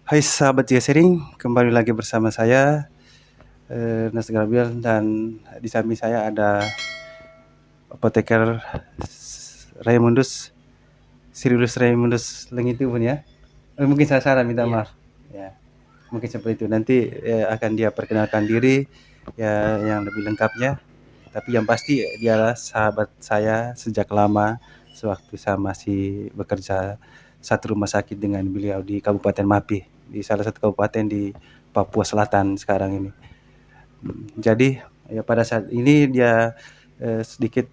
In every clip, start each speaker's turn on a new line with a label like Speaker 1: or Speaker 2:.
Speaker 1: Hai sahabat Gesering, kembali lagi bersama saya Nas Gabriel, dan di samping saya ada apoteker Raymondus Cyrillus Raymondus Lengitubun ya. Mungkin saya minta maaf. Ya, mungkin seperti itu. Nanti akan dia perkenalkan diri ya yang lebih lengkapnya. Tapi yang pasti dia sahabat saya sejak lama, sewaktu saya masih bekerja satu rumah sakit dengan beliau di Kabupaten Mapih, di salah satu kabupaten di Papua Selatan sekarang ini. Jadi ya pada saat ini dia sedikit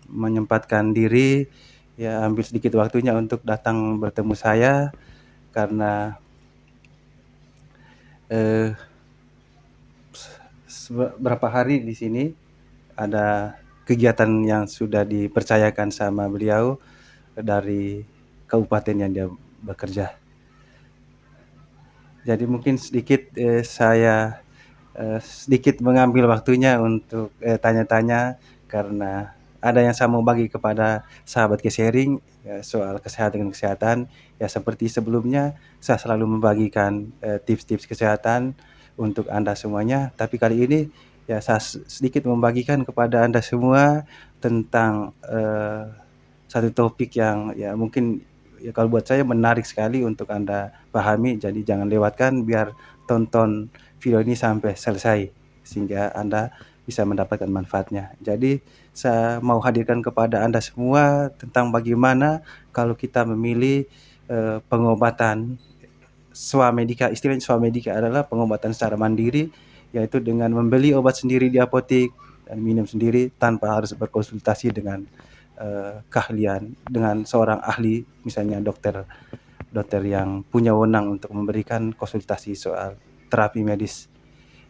Speaker 1: menyempatkan diri, ya ambil sedikit waktunya untuk datang bertemu saya karena beberapa hari di sini ada kegiatan yang sudah dipercayakan sama beliau dari kabupaten yang dia bekerja. Jadi mungkin sedikit saya sedikit mengambil waktunya untuk tanya-tanya, karena ada yang saya mau bagi kepada sahabat Gesering ya, soal kesehatan ya. Seperti sebelumnya saya selalu membagikan tips-tips kesehatan untuk Anda semuanya, tapi kali ini ya saya sedikit membagikan kepada Anda semua tentang satu topik yang ya mungkin ya kalau buat saya menarik sekali untuk Anda pahami. Jadi jangan lewatkan, biar tonton video ini sampai selesai sehingga Anda bisa mendapatkan manfaatnya. Jadi saya mau hadirkan kepada Anda semua tentang bagaimana kalau kita memilih pengobatan swamedika. Istilahnya swamedika adalah pengobatan secara mandiri, yaitu dengan membeli obat sendiri di apotik dan minum sendiri tanpa harus berkonsultasi dengan keahlian dengan seorang ahli, misalnya dokter yang punya wewenang untuk memberikan konsultasi soal terapi medis.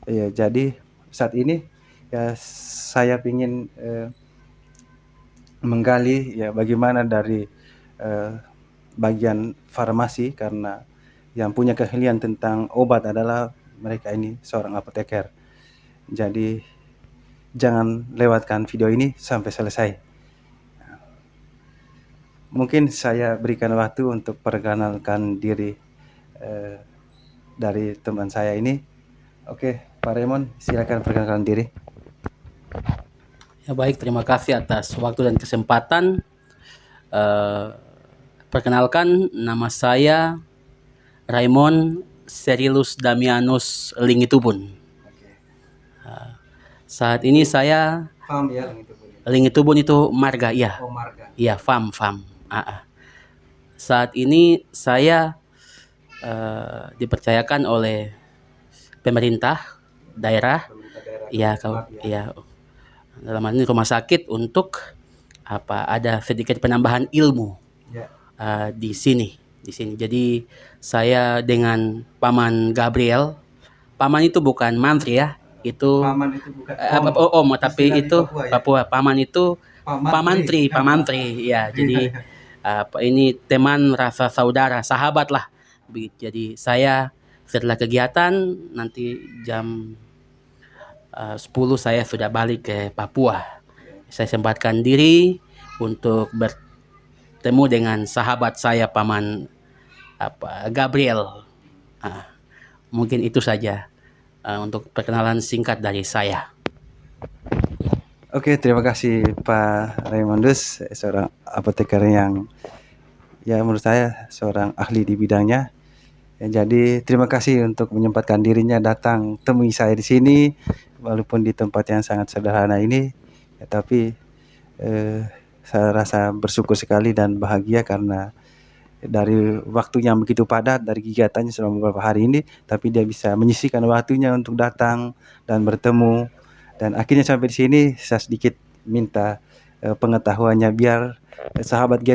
Speaker 1: Ya, jadi saat ini ya saya ingin menggali ya bagaimana dari bagian farmasi, karena yang punya keahlian tentang obat adalah mereka ini seorang apoteker. Jadi jangan lewatkan video ini sampai selesai. Mungkin saya berikan waktu untuk perkenalkan diri dari teman saya ini. Oke, Pak Raymond, silakan perkenalkan diri.
Speaker 2: Ya baik, terima kasih atas waktu dan kesempatan. Perkenalkan, nama saya Raymond Cyrillus Damianus Lingitubun. Saat ini saya
Speaker 1: Paham ya Lingitubun.
Speaker 2: Lingitubun itu marga, iya.
Speaker 1: Oh, marga.
Speaker 2: Iya, fam. Saat ini saya dipercayakan oleh pemerintah daerah, ya, dalam hal ini rumah sakit, untuk ada sedikit penambahan ilmu di sini. Jadi saya dengan Paman Gabriel, Paman itu bukan mantri ya, itu
Speaker 1: Paman itu bukan
Speaker 2: om, tapi itu Papua. Paman itu pamantri ya. Jadi ini teman, rasa saudara, sahabat lah. Jadi saya setelah kegiatan nanti jam 10 saya sudah balik ke Papua. Saya sempatkan diri untuk bertemu dengan sahabat saya, Paman Gabriel. Mungkin itu saja untuk perkenalan singkat dari saya.
Speaker 1: Oke, terima kasih Pak Raymondus, seorang apoteker yang ya menurut saya seorang ahli di bidangnya. Ya, jadi terima kasih untuk menyempatkan dirinya datang temui saya di sini, walaupun di tempat yang sangat sederhana ini. Ya, tapi saya rasa bersyukur sekali dan bahagia karena dari waktu yang begitu padat, dari kegiatannya selama beberapa hari ini, tapi dia bisa menyisihkan waktunya untuk datang dan bertemu. Dan akhirnya sampai di sini, saya sedikit minta pengetahuannya, biar sahabat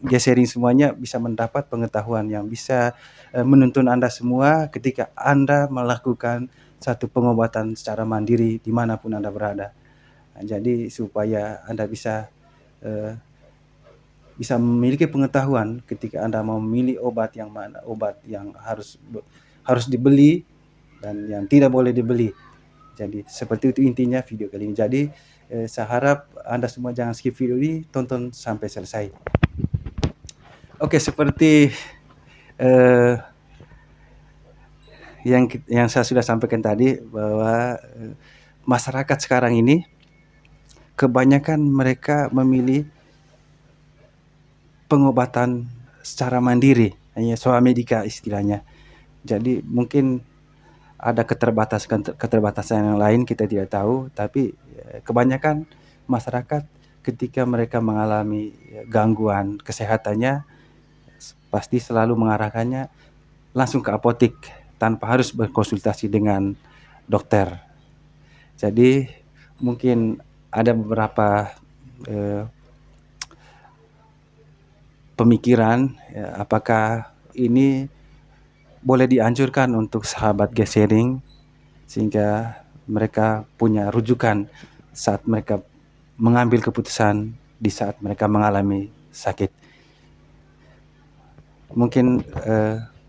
Speaker 1: Gesering semuanya bisa mendapat pengetahuan yang bisa menuntun Anda semua ketika Anda melakukan satu pengobatan secara mandiri dimanapun Anda berada. Nah, jadi supaya Anda bisa memiliki pengetahuan ketika Anda mau memilih obat yang mana, obat yang harus dibeli dan yang tidak boleh dibeli. Jadi seperti itu intinya video kali ini. Jadi saya harap Anda semua jangan skip video ini, tonton sampai selesai. Oke, seperti yang saya sudah sampaikan tadi bahwa masyarakat sekarang ini kebanyakan mereka memilih pengobatan secara mandiri, hanya swadmedika istilahnya. Jadi mungkin ada keterbatasan yang lain kita tidak tahu, tapi kebanyakan masyarakat ketika mereka mengalami gangguan kesehatannya pasti selalu mengarahkannya langsung ke apotik tanpa harus berkonsultasi dengan dokter. Jadi mungkin ada beberapa pemikiran apakah ini boleh dianjurkan untuk sahabat Gesering sehingga mereka punya rujukan saat mereka mengambil keputusan di saat mereka mengalami sakit. Mungkin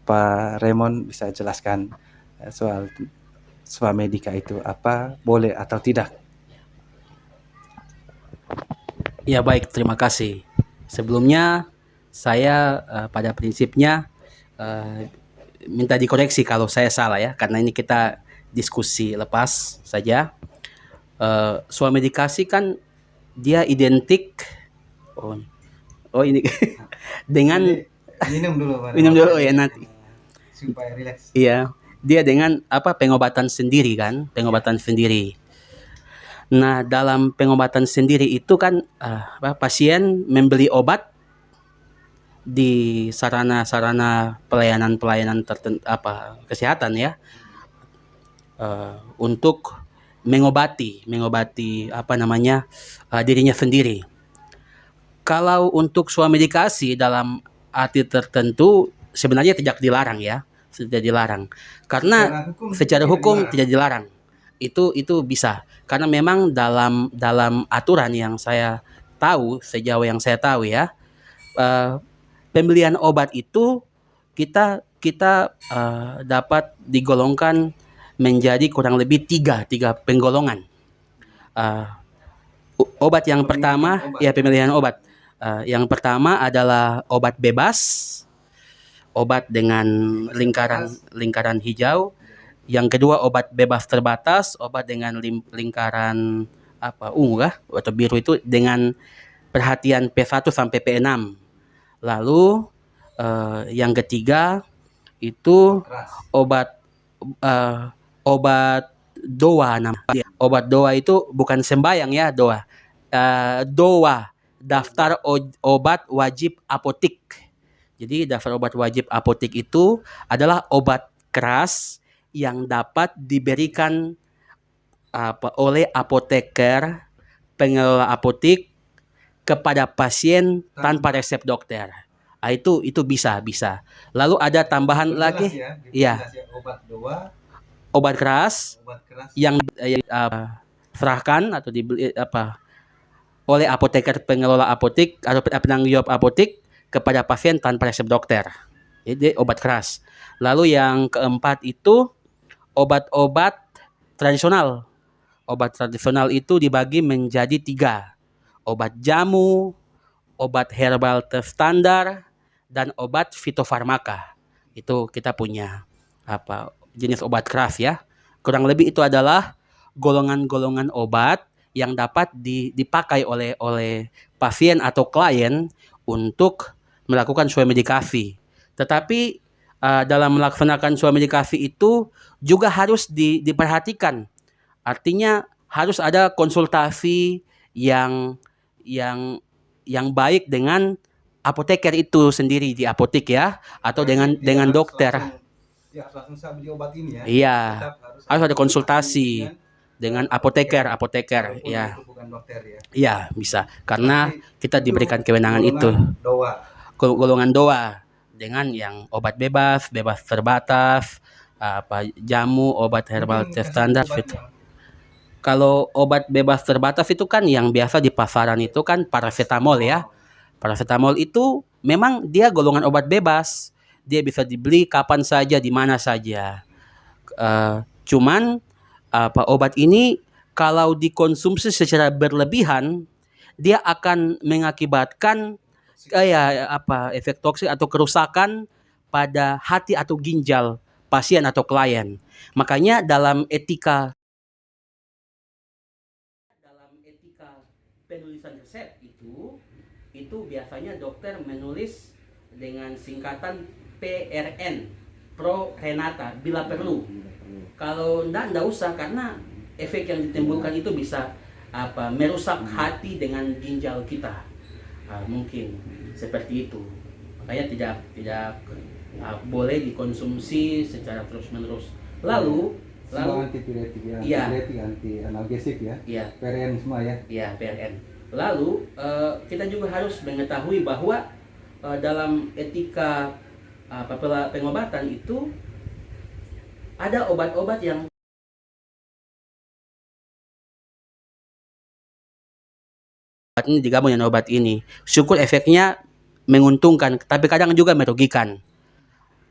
Speaker 1: Pak Raymond bisa jelaskan soal swadmedika itu apa, boleh atau tidak?
Speaker 2: Ya baik, terima kasih. Sebelumnya saya pada prinsipnya minta dikoreksi kalau saya salah ya, karena ini kita diskusi lepas saja. Swadmedikasi kan dia identik ini dengan
Speaker 1: minum dulu
Speaker 2: ya nanti
Speaker 1: supaya rileks.
Speaker 2: Iya, dia dengan pengobatan sendiri kan, pengobatan sendiri. Nah, dalam pengobatan sendiri itu kan pasien membeli obat di sarana-sarana pelayanan tertentu kesehatan ya, untuk mengobati dirinya sendiri. Kalau untuk swadmedikasi dalam arti tertentu sebenarnya tidak dilarang ya, tidak dilarang karena secara hukum tidak dilarang. Itu bisa, karena memang dalam aturan yang saya tahu, sejauh yang saya tahu ya, pembelian obat itu kita dapat digolongkan menjadi kurang lebih tiga penggolongan. Obat yang pertama ya, pemilihan obat. Yang pertama adalah obat bebas, obat dengan lingkaran hijau. Yang kedua obat bebas terbatas, obat dengan lingkaran ungu atau biru itu dengan perhatian P1 sampai P6. Lalu yang ketiga itu obat DOA namanya. Obat DOA itu bukan sembayang ya, DOA. DOA, daftar obat wajib apotik. Jadi daftar obat wajib apotik itu adalah obat keras yang dapat diberikan oleh apoteker, pengelola apotik kepada pasien tanpa resep dokter. Itu bisa. Lalu ada tambahan lagi ya, obat keras yang serahkan atau dibeli oleh apoteker, pengelola apotik atau penanggung jawab apotik kepada pasien tanpa resep dokter. Jadi obat keras. Lalu yang keempat itu obat-obat tradisional. Obat tradisional itu dibagi menjadi 3. Obat jamu, obat herbal terstandar, dan obat fitofarmaka. Itu kita punya jenis obat keras ya. Kurang lebih itu adalah golongan-golongan obat yang dapat dipakai oleh pasien atau klien untuk melakukan swadmedikasi. Tetapi dalam melaksanakan swadmedikasi itu juga harus diperhatikan. Artinya harus ada konsultasi yang baik dengan apoteker itu sendiri di apotik ya, atau dengan dokter.
Speaker 1: Langsung saya beli obat ini ya.
Speaker 2: Iya, harus ada konsultasi dengan apoteker ya.
Speaker 1: Bukan dokter ya.
Speaker 2: Iya, bisa. Karena kita diberikan kewenangan itu. Golongan DOA dengan yang obat bebas terbatas, jamu, obat herbal terstandar. Kalau obat bebas terbatas itu kan yang biasa di pasaran itu kan paracetamol ya. Paracetamol itu memang dia golongan obat bebas. Dia bisa dibeli kapan saja, di mana saja. Cuman obat ini kalau dikonsumsi secara berlebihan, dia akan mengakibatkan efek toksik atau kerusakan pada hati atau ginjal pasien atau klien. Makanya dalam etika penulisan resep itu biasanya dokter menulis dengan singkatan PRN, Pro Renata, bila perlu. Kalau enggak usah, karena efek yang ditimbulkan itu bisa merusak hati dengan ginjal kita. Mungkin seperti itu. Makanya tidak boleh dikonsumsi secara terus-menerus. Lalu
Speaker 1: antipiretik ya,
Speaker 2: iya,
Speaker 1: anti analgesik ya,
Speaker 2: iya,
Speaker 1: PRN semua ya.
Speaker 2: Iya, PRN. Lalu kita juga harus mengetahui bahwa dalam etika pengobatan itu ada obat-obat yang obat ini digabung dengan obat ini. Syukur efeknya menguntungkan, tapi kadang juga merugikan.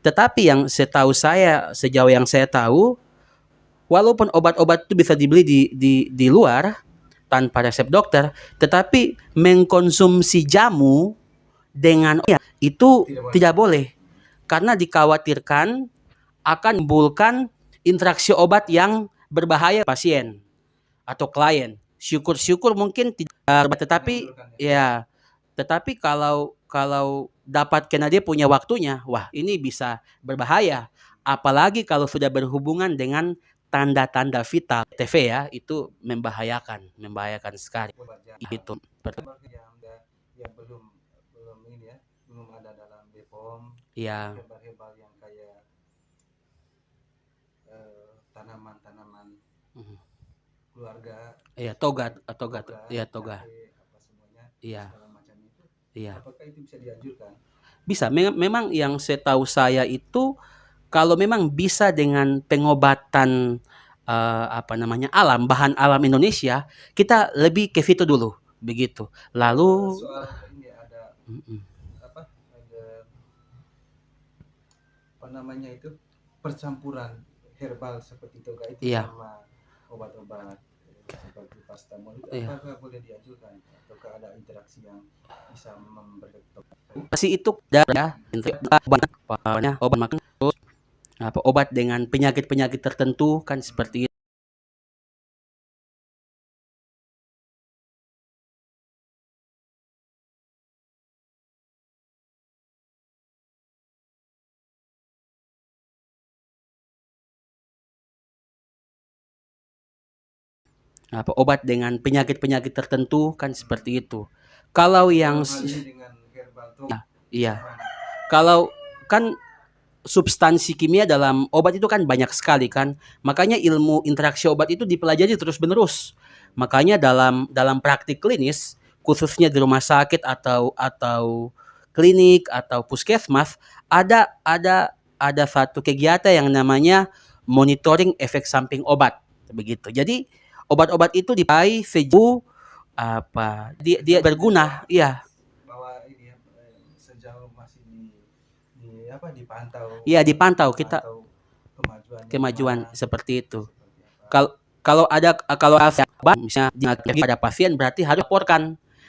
Speaker 2: Tetapi yang setahu saya, sejauh yang saya tahu, walaupun obat-obat itu bisa dibeli di luar tanpa resep dokter, tetapi mengkonsumsi jamu dengan itu tidak boleh, karena dikhawatirkan akan menimbulkan interaksi obat yang berbahaya pasien atau klien. Syukur-syukur mungkin tidak, tetapi ya, tetapi kalau dapat karena dia punya waktunya, wah ini bisa berbahaya. Apalagi kalau sudah berhubungan dengan tanda-tanda vital, TV ya, itu membahayakan sekali. Itu
Speaker 1: yang belum ini ya, belum ada dalam BPOM.
Speaker 2: ya,
Speaker 1: Herbal yang kayak tanaman-tanaman keluarga.
Speaker 2: iya, toga, iya, toga,
Speaker 1: Apa semuanya,
Speaker 2: iya,
Speaker 1: segala macam itu.
Speaker 2: iya.
Speaker 1: Apakah itu bisa dianjurkan?
Speaker 2: Bisa. Memang yang setahu saya itu, kalau memang bisa dengan pengobatan bahan alam Indonesia, kita lebih ke situ dulu, begitu. Lalu
Speaker 1: soal ini ada apa namanya itu, percampuran herbal seperti toga itu sama obat-obat seperti paracetamol itu, apakah boleh diajukan ataukah ada interaksi yang bisa memberi
Speaker 2: pasti itu ya, obat makan, obat dengan penyakit-penyakit tertentu kan seperti itu. Obat dengan penyakit-penyakit tertentu kan seperti itu. Kalau yang
Speaker 1: dengan herbal tuh,
Speaker 2: iya. Kalau kan substansi kimia dalam obat itu kan banyak sekali kan. Makanya ilmu interaksi obat itu dipelajari terus-menerus. Makanya dalam praktik klinis, khususnya di rumah sakit atau klinik atau puskesmas, ada satu kegiatan yang namanya monitoring efek samping obat, begitu. Jadi obat-obat itu dipakai sejauh dia berguna, iya.
Speaker 1: Bahwa ini ya, sejauh masih dipantau.
Speaker 2: Iya, dipantau kita kemajuan seperti itu. Kalau misalnya pada pasien, berarti harus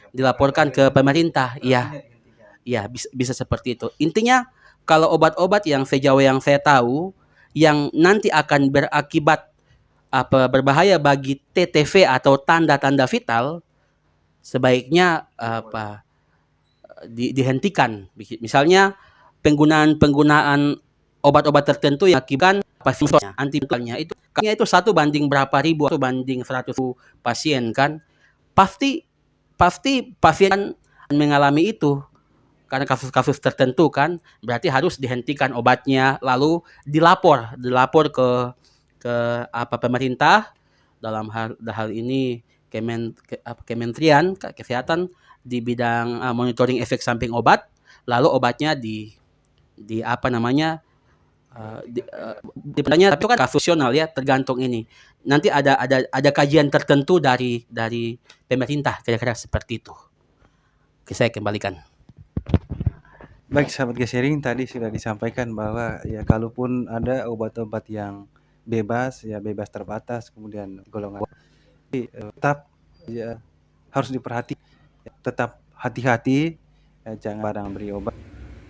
Speaker 2: dilaporkan ke pemerintah. Iya, bisa seperti itu. Intinya kalau obat-obat yang sejauh yang saya tahu yang nanti akan berakibat berbahaya bagi TTV atau tanda-tanda vital, sebaiknya dihentikan. Misalnya penggunaan obat-obat tertentu yang akibatkan pasiennya antivitalnya itu 1 banding berapa ribu atau banding 100 pasien kan, pasti pasien mengalami itu karena kasus-kasus tertentu kan, berarti harus dihentikan obatnya, lalu dilapor ke pemerintah, dalam hal ini Kementerian Kesehatan di bidang monitoring efek samping obat, lalu obatnya tapi itu kan kasusional ya, tergantung ini. Nanti ada kajian tertentu dari pemerintah, kira-kira seperti itu. Oke, saya kembalikan.
Speaker 1: Baik, sahabat Gesharing, tadi sudah disampaikan bahwa ya kalaupun ada obat-obat yang bebas terbatas, kemudian golongan tetap ya harus diperhatikan, tetap hati-hati, jangan barang beri obat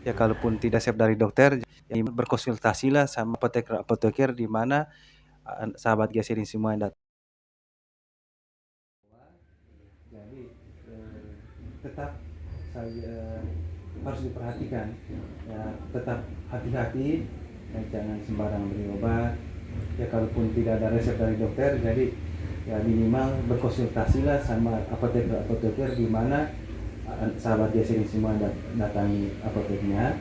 Speaker 1: Ya kalaupun tidak siap dari dokter, ya berkonsultasilah sama apoteker-apoteker di mana sahabat Gesering semua yang datang. Jadi tetap saya harus diperhatikan, ya tetap hati-hati, ya, jangan sembarang beri obat. Ya kalaupun tidak ada resep dari dokter, jadi ya minimal berkonsultasilah sama apoteker-apoteker di mana sahabat dia sering semua datangi apoteknya,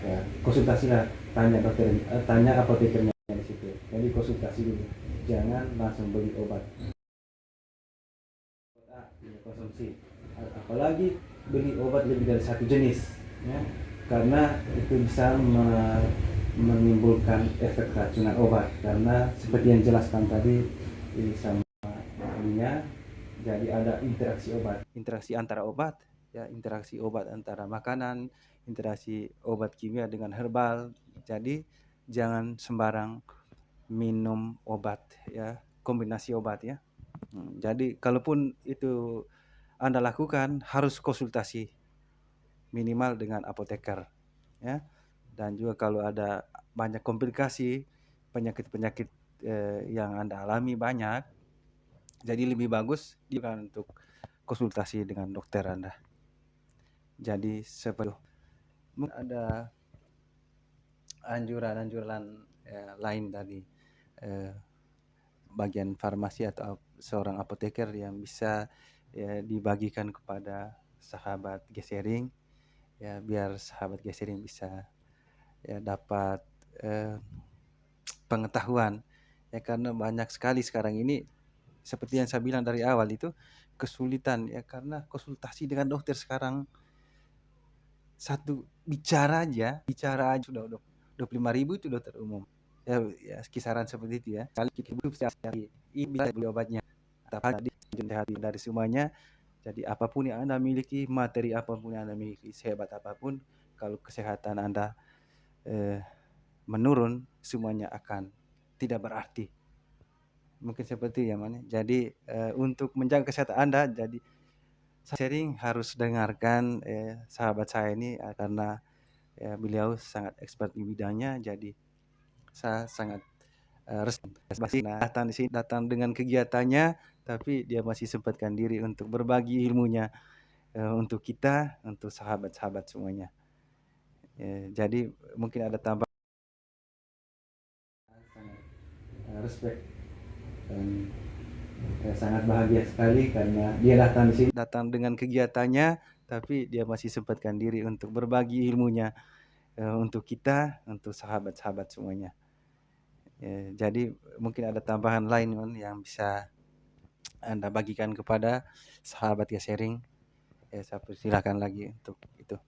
Speaker 1: ya konsultasilah, tanya dokter, tanya apotekernya di situ. Jadi konsultasi dulu, jangan langsung beli obat konsumsi, apalagi beli obat lebih dari satu jenis, ya karena itu bisa menimbulkan efek keracunan obat, karena seperti yang jelaskan tadi sama ininya, jadi ada interaksi antara obat, ya interaksi obat antara makanan, interaksi obat kimia dengan herbal. Jadi jangan sembarang minum obat, ya kombinasi obat ya. Jadi kalaupun itu Anda lakukan, harus konsultasi minimal dengan apoteker, ya. Dan juga kalau ada banyak komplikasi, penyakit-penyakit yang Anda alami banyak, jadi lebih bagus untuk konsultasi dengan dokter Anda. Jadi seperti mungkin ada anjuran-anjuran lain dari bagian farmasi atau seorang apoteker yang bisa ya dibagikan kepada sahabat Gesering, ya biar sahabat Gesering bisa ya dapat pengetahuan, ya karena banyak sekali sekarang ini seperti yang saya bilang dari awal itu kesulitan, ya karena konsultasi dengan dokter sekarang satu bicara aja sudah 25.000 itu dokter umum, ya, ya kisaran seperti itu ya. Kali kita hidup sehari ini bisa beli obatnya, tapi dari semuanya. Jadi apapun yang Anda miliki, materi apapun yang Anda miliki, sehebat apapun, kalau kesehatan Anda menurun, semuanya akan tidak berarti. Mungkin seperti ya man. Jadi untuk menjaga kesehatan Anda, jadi sharing harus dengarkan sahabat saya ini, karena beliau sangat expert di bidangnya. Jadi saya sangat masih datang di sini, datang dengan kegiatannya, tapi dia masih sempatkan diri untuk berbagi ilmunya untuk kita, untuk sahabat-sahabat semuanya. Jadi mungkin ada tambahan, respect dan sangat bahagia sekali karena dia datang di sini, datang dengan kegiatannya, tapi dia masih sempatkan diri untuk berbagi ilmunya untuk kita, untuk sahabat-sahabat semuanya. Jadi mungkin ada tambahan lain yang bisa Anda bagikan kepada sahabat ya sharing. Saya persilakan lagi untuk itu.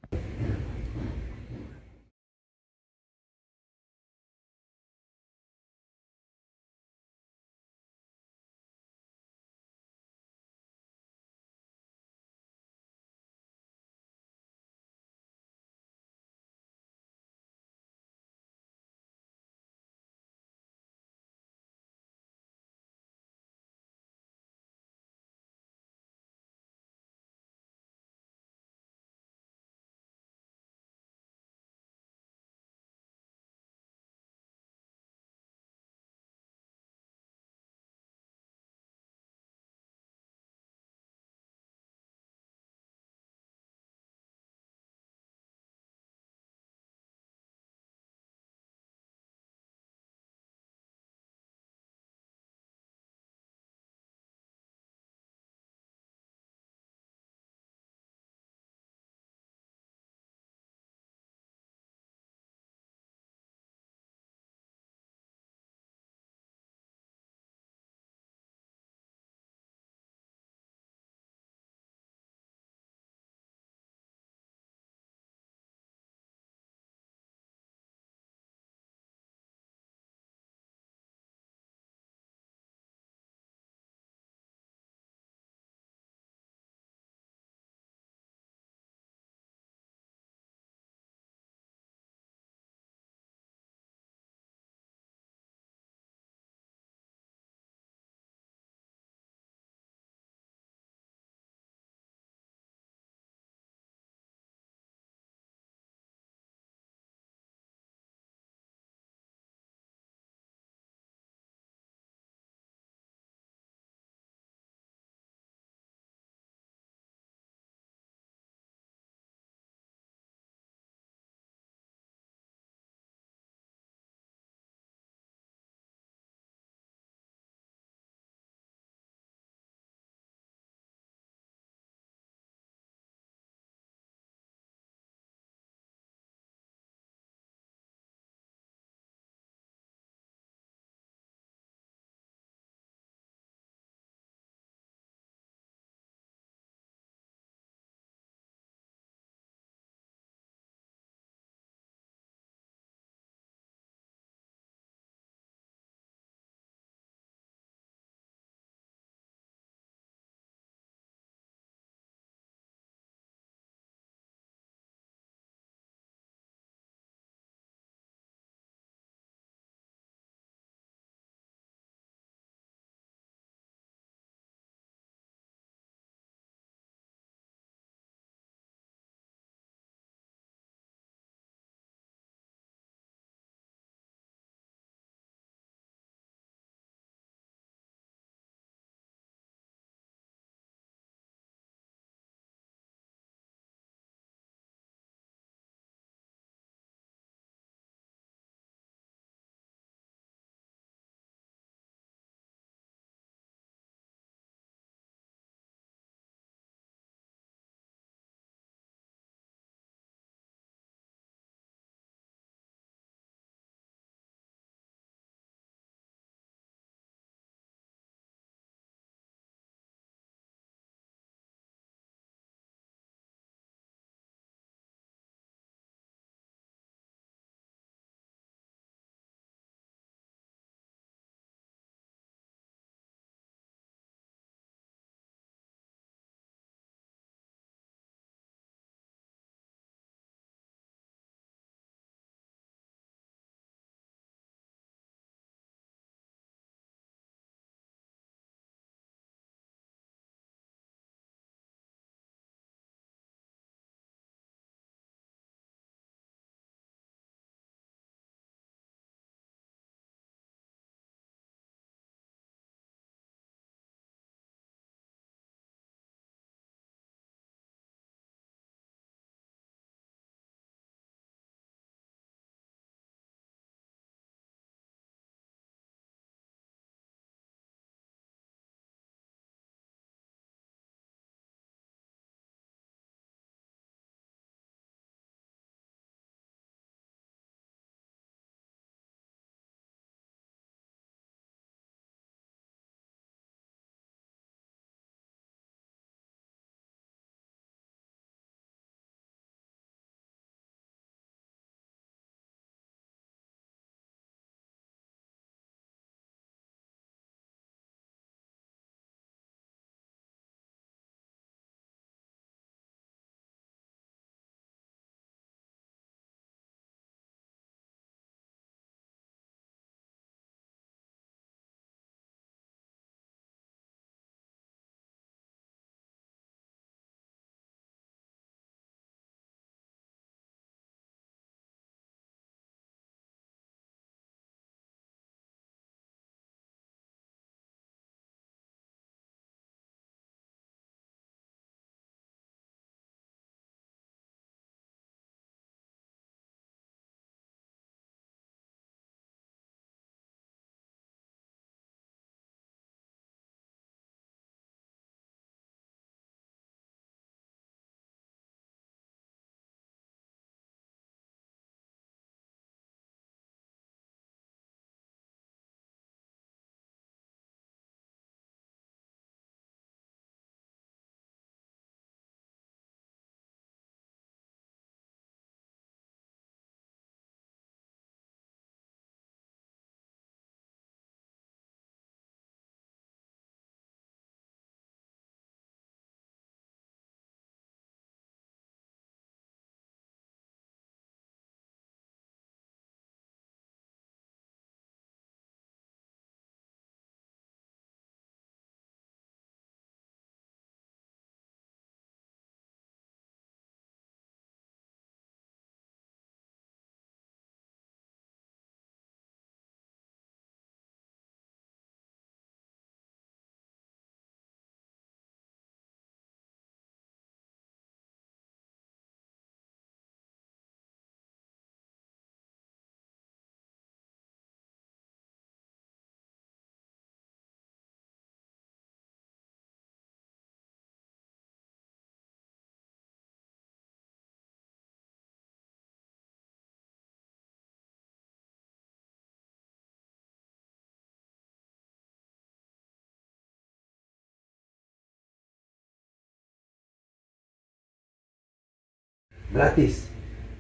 Speaker 1: gratis.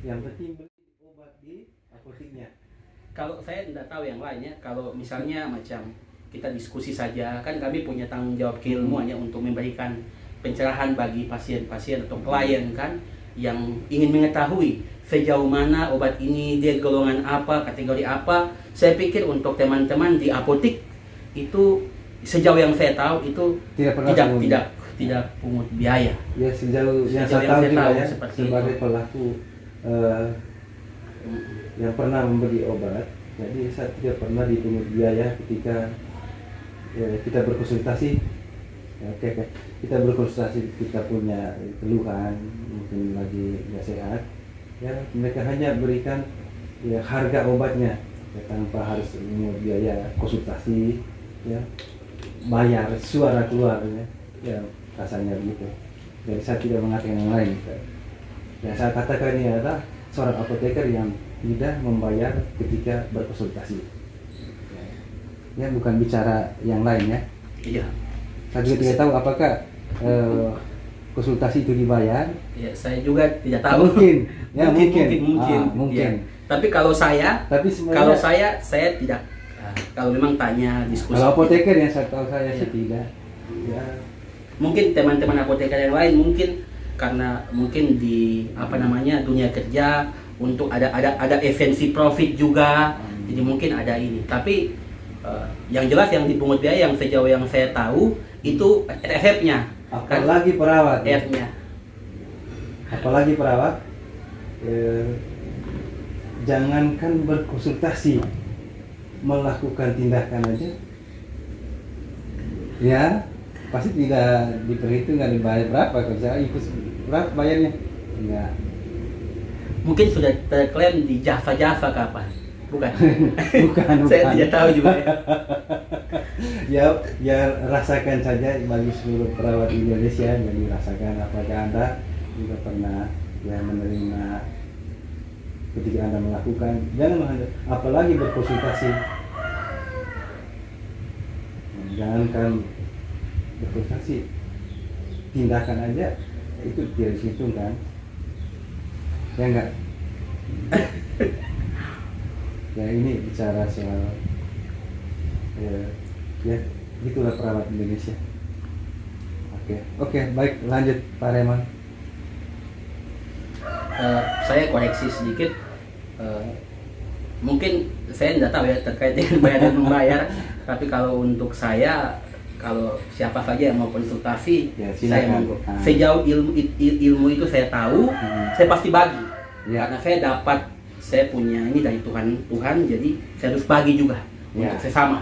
Speaker 1: Yang penting beli obat di apoteknya.
Speaker 2: Kalau saya tidak tahu yang lainnya, kalau misalnya macam kita diskusi saja, kan kami punya tanggung jawab keilmuannya untuk memberikan pencerahan bagi pasien-pasien atau klien kan yang ingin mengetahui sejauh mana obat ini, dia golongan apa, kategori apa. Saya pikir untuk teman-teman di apotek itu sejauh yang saya tahu itu tidak pungut biaya.
Speaker 1: Ya sejauh yang saya tahu juga ya, sebagai
Speaker 2: itu.
Speaker 1: pelaku yang pernah membeli obat, jadi saya tidak pernah dipungut biaya ketika kita berkonsultasi. Oke. Kita berkonsultasi, kita punya keluhan, mungkin lagi nggak sehat, ya mereka hanya berikan ya harga obatnya, ya, tanpa harus memungut biaya konsultasi, ya bayar suara keluar, ya rasanya begitu. Jadi saya tidak mengatakan yang lain. Ya saya katakan ini adalah seorang apoteker yang tidak membayar ketika berkonsultasi. Ya bukan bicara yang lain ya.
Speaker 2: Iya.
Speaker 1: Saya juga tidak tahu apakah konsultasi itu dibayar.
Speaker 2: Ya, saya juga tidak tahu.
Speaker 1: Mungkin.
Speaker 2: Mungkin. Ya. Tapi kalau saya tidak. Kalau memang tanya diskusi.
Speaker 1: Kalau apoteker yang saya tahu saya sih tidak. Ya.
Speaker 2: Mungkin teman-teman apoteker yang lain mungkin karena mungkin di dunia kerja untuk ada esensi profit juga. Jadi mungkin ada ini. Tapi yang jelas yang dipungut biaya yang sejauh yang saya tahu itu RF-nya.
Speaker 1: Apalagi perawat.
Speaker 2: RF-nya.
Speaker 1: Apalagi perawat. Jangankan berkonsultasi, melakukan tindakan aja. Ya, pasti tidak diperhitung, nggak dibayar berapa kalau saya infus berapa bayarnya. Enggak.
Speaker 2: Mungkin sudah terklaim di Java kapan? Bukan.
Speaker 1: bukan.
Speaker 2: Saya tidak tahu juga.
Speaker 1: Ya rasakan saja bagi seluruh perawat Indonesia, jadi rasakan apakah Anda juga pernah ya menerima ketika Anda melakukan, jangan apalagi berkonsultasi. Jangankan berkonsultasi, tindakan aja itu tidak dihitung kan? Ya enggak? Ya ini bicara soal ya gitulah perawat Indonesia. Oke, baik, lanjut Pak Reman.
Speaker 2: Saya koreksi sedikit. Mungkin saya tidak tahu ya terkait dengan bayar dan membayar. Tapi kalau untuk saya, kalau siapa saja yang mau konsultasi, ya, saya monggo. Sejauh ilmu itu saya tahu, saya pasti bagi. Ya. Karena saya punya ini dari Tuhan, jadi saya harus bagi juga untuk sesama.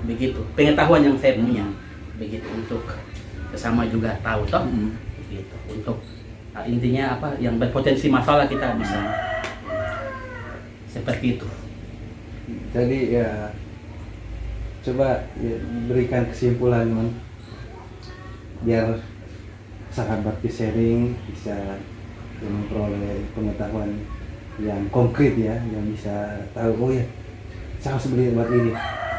Speaker 2: Begitu. Pengetahuan yang saya punya. Begitu untuk sesama juga tahu toh. Begitu. Untuk intinya yang berpotensi masalah kita bisa seperti itu.
Speaker 1: Jadi ya coba berikan kesimpulan biar sahabat sharing bisa memperoleh pengetahuan yang konkret ya, yang bisa tahu oh ya saya harus beli obat ini,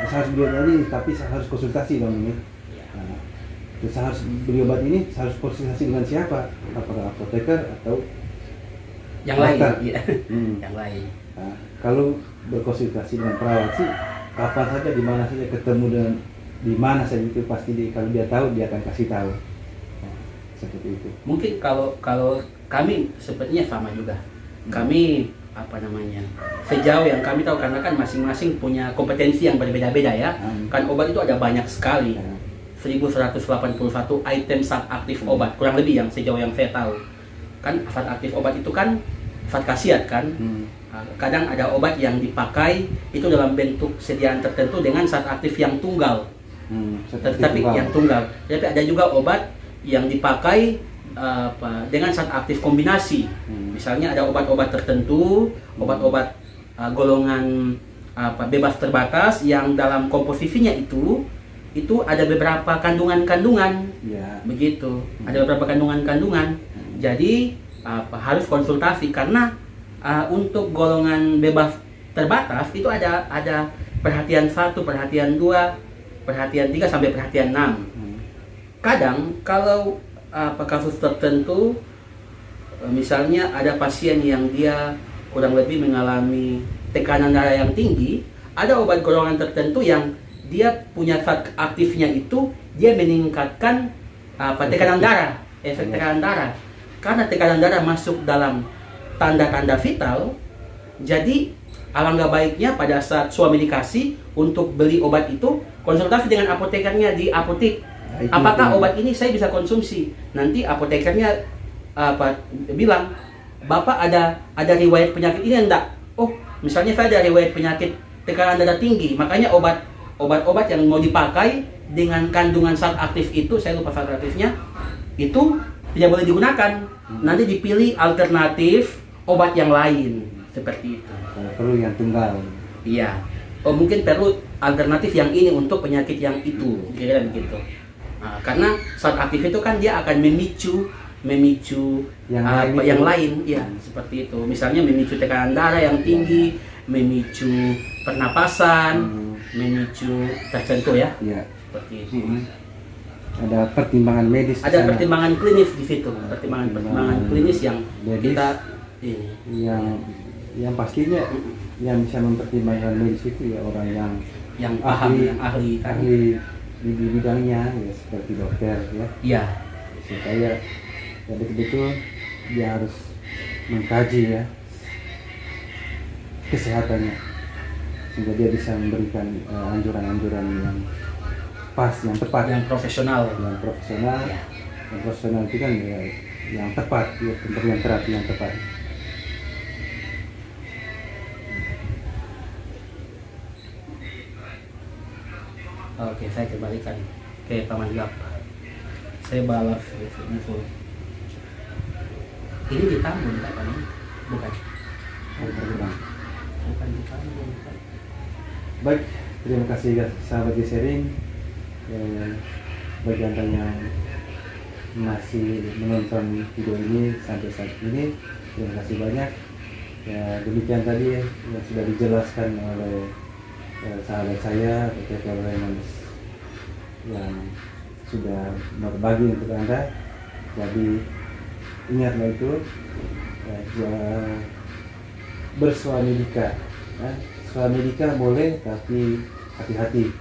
Speaker 1: saya harus beli obat ini, tapi saya harus konsultasi dong ini. Nah, saya harus beli obat ini, saya harus konsultasi dengan siapa? Apakah apoteker atau
Speaker 2: yang lain? Iya. Yang lain.
Speaker 1: Nah, kalau berkonsultasi dengan perawat sih kapan saja, di mana saja, ketemu dengan di mana saja itu pasti kalau dia tahu dia akan kasih tahu. Nah, seperti itu.
Speaker 2: Mungkin kalau kami sepertinya sama juga. Kami sejauh yang kami tahu, karena kan masing-masing punya kompetensi yang berbeda-beda ya. Kan obat itu ada banyak sekali. 1181 item zat aktif obat kurang lebih yang sejauh yang saya tahu. Kan zat aktif obat itu kan zat khasiat kan. Kadang ada obat yang dipakai itu dalam bentuk sediaan tertentu dengan zat aktif yang tunggal. Yang tunggal. Tapi ada juga obat yang dipakai dengan zat aktif kombinasi. Misalnya ada obat-obat tertentu, obat-obat golongan bebas terbatas yang dalam komposisinya itu ada beberapa kandungan-kandungan. Begitu. Ada beberapa kandungan-kandungan. Jadi harus konsultasi karena untuk golongan bebas terbatas itu ada perhatian 1, perhatian 2, perhatian 3 sampai perhatian 6. Kadang kalau kasus tertentu misalnya ada pasien yang dia kurang lebih mengalami tekanan darah yang tinggi, ada obat golongan tertentu yang dia punya zat aktifnya itu dia meningkatkan tekanan darah, efek tekanan darah. Karena tekanan darah masuk dalam tanda-tanda vital, jadi alangkah baiknya pada saat suami dikasih untuk beli obat itu, konsultasi dengan apotekernya di apotek. Apakah obat ini saya bisa konsumsi? Nanti apotekernya bilang, Bapak ada riwayat penyakit ini enggak? Oh, misalnya saya ada riwayat penyakit tekanan darah tinggi, makanya obat-obat yang mau dipakai dengan kandungan zat aktif itu, saya lupa zat aktifnya, itu tidak boleh digunakan. Nanti dipilih alternatif obat yang lain, seperti itu.
Speaker 1: Perlu yang tunggal.
Speaker 2: Iya. Oh, mungkin perlu alternatif yang ini untuk penyakit yang itu, kira-kira begitu. Nah, karena zat aktif itu kan dia akan memicu yang lain, ya seperti itu. Misalnya memicu tekanan darah yang tinggi, memicu pernapasan, memicu tertentu ya. Iya. Seperti itu.
Speaker 1: Ada pertimbangan medis.
Speaker 2: Ada pertimbangan klinis di situ, pertimbangan klinis yang medis, kita
Speaker 1: yang pastinya yang bisa mempertimbangkan medis itu ya orang yang
Speaker 2: paham,
Speaker 1: ahli di bidangnya, ya seperti dokter ya.
Speaker 2: Iya.
Speaker 1: Supaya ya betul-betul dia harus mengkaji ya kesehatannya, sehingga dia bisa memberikan anjuran-anjuran yang pas, yang tepat,
Speaker 2: yang profesional.
Speaker 1: Ya. Yang profesional itu kan ya yang tepat, ya, pemberian terapi yang tepat.
Speaker 2: Oke, saya kembalikan ke Paman Gap. Saya balas info. Ini di Tambun kan, Pak? Bukan. Bukan di Tambun.
Speaker 1: Baik, terima kasih ya, sahabat sharing. Bagi Anda yang masih menonton video ini sampai saat ini, terima kasih banyak. Ya, demikian tadi yang sudah dijelaskan oleh sahabat saya, Dr. Raymond, yang sudah berbagi untuk Anda. Jadi ingatlah itu, bersuami dika. Suami dika boleh, tapi hati-hati.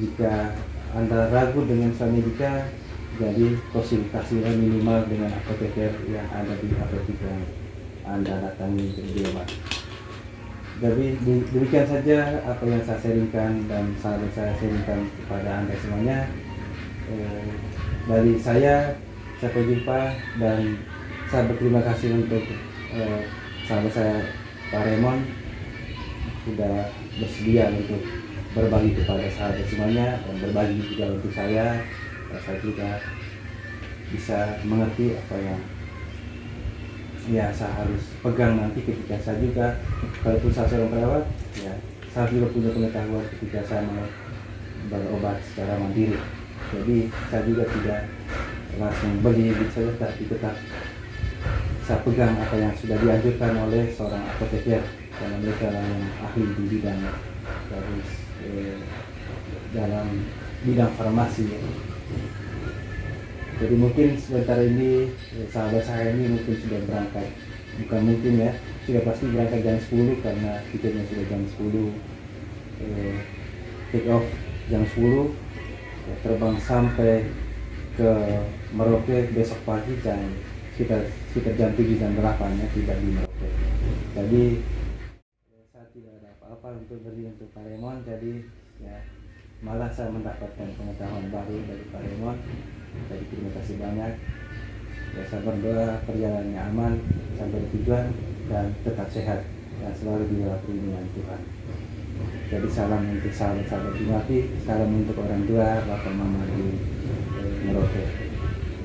Speaker 1: Jika Anda ragu dengan suami dika, jadi konsultasinya minimal dengan apoteker yang ada di apotek yang Anda datangi untuk berobat. Jadi demikian saja apa yang saya sharingkan dan sahabat saya sharingkan kepada Anda semuanya. Dari saya sampai jumpa, dan saya berterima kasih untuk sahabat saya Pak Raymond sudah bersedia untuk berbagi kepada sahabat semuanya, dan berbagi juga untuk saya juga bisa mengerti apa yang ya saya harus pegang nanti ketika saya juga, walaupun saya seorang perawat, ya saya juga punya pengetahuan ketika saya mau berobat secara mandiri. Jadi saya juga tidak langsung beli saja, tapi tetap saya pegang apa yang sudah dianjurkan oleh seorang apoteker, karena mereka yang ahli di bidang dalam bidang farmasi. Jadi mungkin sebentar ini sahabat saya ini mungkin sudah berangkat, bukan mungkin ya, sudah pasti berangkat jam 10 karena tiketnya sudah jam 10, take off jam 10, terbang sampai ke Merauke besok pagi sekitar jam 7 jam 8 ya, tiba di Merauke. Jadi saya tidak ada apa-apa untuk beri untuk Pak Raymond, jadi ya malah saya mendapatkan pengetahuan baru dari Pak Raymond. Jadi terima kasih banyak. Ya, saya berdoa perjalanannya aman sampai tujuan dan tetap sehat dan selalu di dalam perlindungan Tuhan. Jadi salam untuk sahabat-sahabat dimati, salam untuk orang tua, bapak mama di Merauke.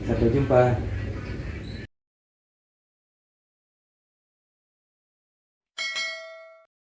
Speaker 1: Sampai jumpa.